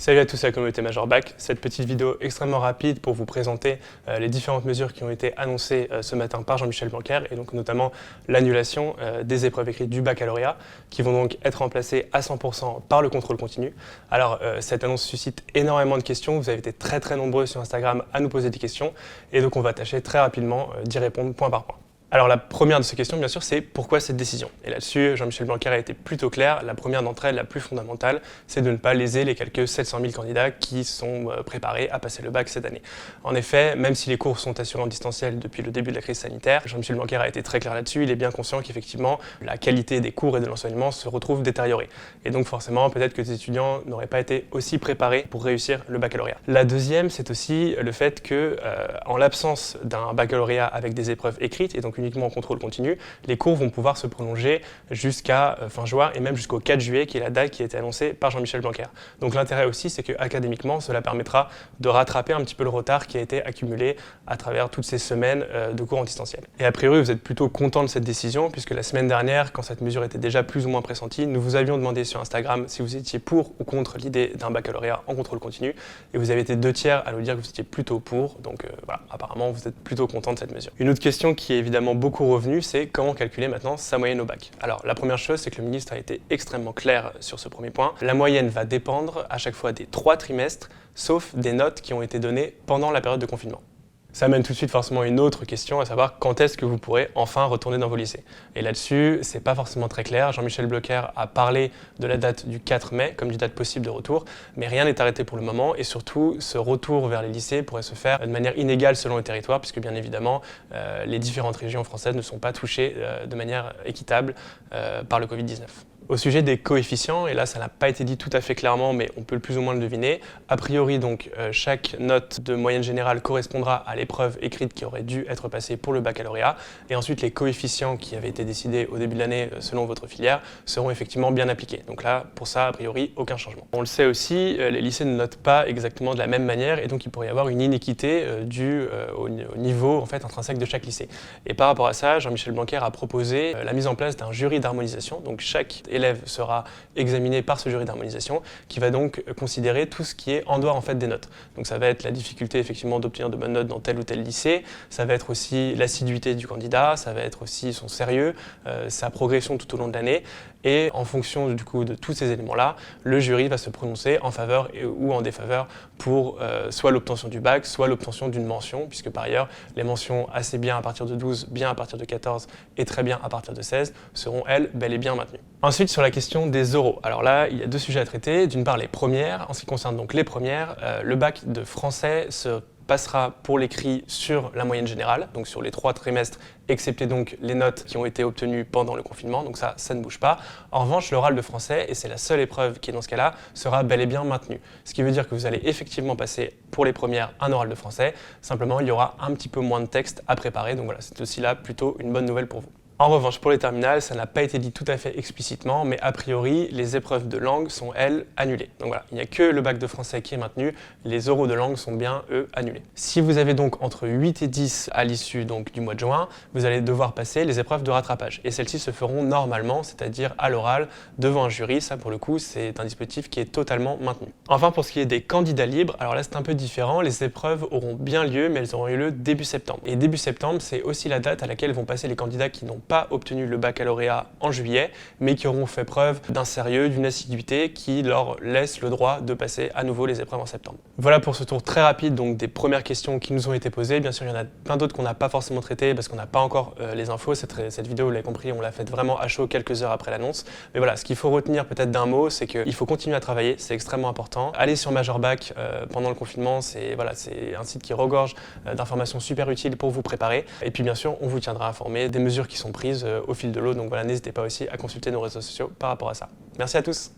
Salut à tous à la communauté Major Bac. Cette petite vidéo extrêmement rapide pour vous présenter les différentes mesures qui ont été annoncées ce matin par Jean-Michel Blanquer et donc notamment l'annulation des épreuves écrites du baccalauréat qui vont donc être remplacées à 100% par le contrôle continu. Alors cette annonce suscite énormément de questions, vous avez été très nombreux sur Instagram à nous poser des questions et donc on va tâcher très rapidement d'y répondre point par point. Alors la première de ces questions, bien sûr, c'est pourquoi cette décision? Et là-dessus, Jean-Michel Blanquer a été plutôt clair. La première d'entre elles, la plus fondamentale, c'est de ne pas léser les quelques 700 000 candidats qui sont préparés à passer le bac cette année. En effet, même si les cours sont assurés en distanciel depuis le début de la crise sanitaire, Jean-Michel Blanquer a été très clair là-dessus. Il est bien conscient qu'effectivement, la qualité des cours et de l'enseignement se retrouve détériorée. Et donc forcément, peut-être que les étudiants n'auraient pas été aussi préparés pour réussir le baccalauréat. La deuxième, c'est aussi le fait que, en l'absence d'un baccalauréat avec des épreuves écrites, et donc uniquement en contrôle continu, les cours vont pouvoir se prolonger jusqu'à fin juin et même jusqu'au 4 juillet, qui est la date qui a été annoncée par Jean-Michel Blanquer. Donc l'intérêt aussi, c'est que académiquement, cela permettra de rattraper un petit peu le retard qui a été accumulé à travers toutes ces semaines de cours en distanciel. Et a priori, vous êtes plutôt content de cette décision, puisque la semaine dernière, quand cette mesure était déjà plus ou moins pressentie, nous vous avions demandé sur Instagram si vous étiez pour ou contre l'idée d'un baccalauréat en contrôle continu, et vous avez été 2/3 à nous dire que vous étiez plutôt pour, donc voilà, apparemment vous êtes plutôt content de cette mesure. Une autre question qui est évidemment beaucoup revenu, c'est comment calculer maintenant sa moyenne au bac. Alors la première chose, c'est que le ministre a été extrêmement clair sur ce premier point. La moyenne va dépendre à chaque fois des 3 trimestres, sauf des notes qui ont été données pendant la période de confinement. Ça amène tout de suite forcément une autre question, à savoir quand est-ce que vous pourrez enfin retourner dans vos lycées. Et là-dessus, c'est pas forcément très clair. Jean-Michel Blanquer a parlé de la date du 4 mai comme d'une date possible de retour, mais rien n'est arrêté pour le moment et surtout, ce retour vers les lycées pourrait se faire de manière inégale selon le territoire, puisque bien évidemment, les différentes régions françaises ne sont pas touchées de manière équitable par le Covid-19. Au sujet des coefficients, et là ça n'a pas été dit tout à fait clairement, mais on peut plus ou moins le deviner, a priori donc chaque note de moyenne générale correspondra à l'épreuve écrite qui aurait dû être passée pour le baccalauréat, et ensuite les coefficients qui avaient été décidés au début de l'année selon votre filière seront effectivement bien appliqués. Donc là, pour ça, a priori, aucun changement. On le sait aussi, les lycées ne notent pas exactement de la même manière, et donc il pourrait y avoir une inéquité due au niveau en fait, intrinsèque de chaque lycée. Et par rapport à ça, Jean-Michel Blanquer a proposé la mise en place d'un jury d'harmonisation, donc chaque élève sera examiné par ce jury d'harmonisation qui va donc considérer tout ce qui est en dehors en fait des notes. Donc ça va être la difficulté effectivement d'obtenir de bonnes notes dans tel ou tel lycée, ça va être aussi l'assiduité du candidat, ça va être aussi son sérieux, sa progression tout au long de l'année et en fonction du coup de tous ces éléments-là, le jury va se prononcer en faveur ou en défaveur pour soit l'obtention du bac, soit l'obtention d'une mention, puisque par ailleurs les mentions assez bien à partir de 12, bien à partir de 14 et très bien à partir de 16 seront elles bel et bien maintenues. Ensuite, sur la question des oraux. Alors là, il y a 2 sujets à traiter. D'une part, les premières. En ce qui concerne donc les premières, le bac de français se passera pour l'écrit sur la moyenne générale, donc sur les 3 trimestres, excepté donc les notes qui ont été obtenues pendant le confinement, donc ça ne bouge pas. En revanche, l'oral de français, et c'est la seule épreuve qui est dans ce cas-là, sera bel et bien maintenue. Ce qui veut dire que vous allez effectivement passer pour les premières un oral de français, simplement il y aura un petit peu moins de texte à préparer, donc voilà, c'est aussi là plutôt une bonne nouvelle pour vous. En revanche, pour les terminales, ça n'a pas été dit tout à fait explicitement, mais a priori, les épreuves de langue sont, elles, annulées. Donc voilà, il n'y a que le bac de français qui est maintenu, les oraux de langue sont bien, eux, annulés. Si vous avez donc entre 8 et 10 à l'issue du mois de juin, vous allez devoir passer les épreuves de rattrapage. Et celles-ci se feront normalement, c'est-à-dire à l'oral, devant un jury. Ça, pour le coup, c'est un dispositif qui est totalement maintenu. Enfin, pour ce qui est des candidats libres, alors là, c'est un peu différent. Les épreuves auront bien lieu, mais elles auront eu lieu début septembre. Et début septembre, c'est aussi la date à laquelle vont passer les candidats qui n'ont pas obtenu le baccalauréat en juillet, mais qui auront fait preuve d'un sérieux, d'une assiduité qui leur laisse le droit de passer à nouveau les épreuves en septembre. Voilà pour ce tour très rapide donc des premières questions qui nous ont été posées. Bien sûr, il y en a plein d'autres qu'on n'a pas forcément traitées parce qu'on n'a pas encore les infos. Cette vidéo, vous l'avez compris, on l'a faite vraiment à chaud quelques heures après l'annonce. Mais voilà, ce qu'il faut retenir peut-être d'un mot, c'est qu'il faut continuer à travailler, c'est extrêmement important. Aller sur Major Bac pendant le confinement, c'est un site qui regorge d'informations super utiles pour vous préparer. Et puis bien sûr, on vous tiendra informé des mesures qui sont prises au fil de l'eau. Donc voilà, n'hésitez pas aussi à consulter nos réseaux sociaux par rapport à ça. Merci à tous.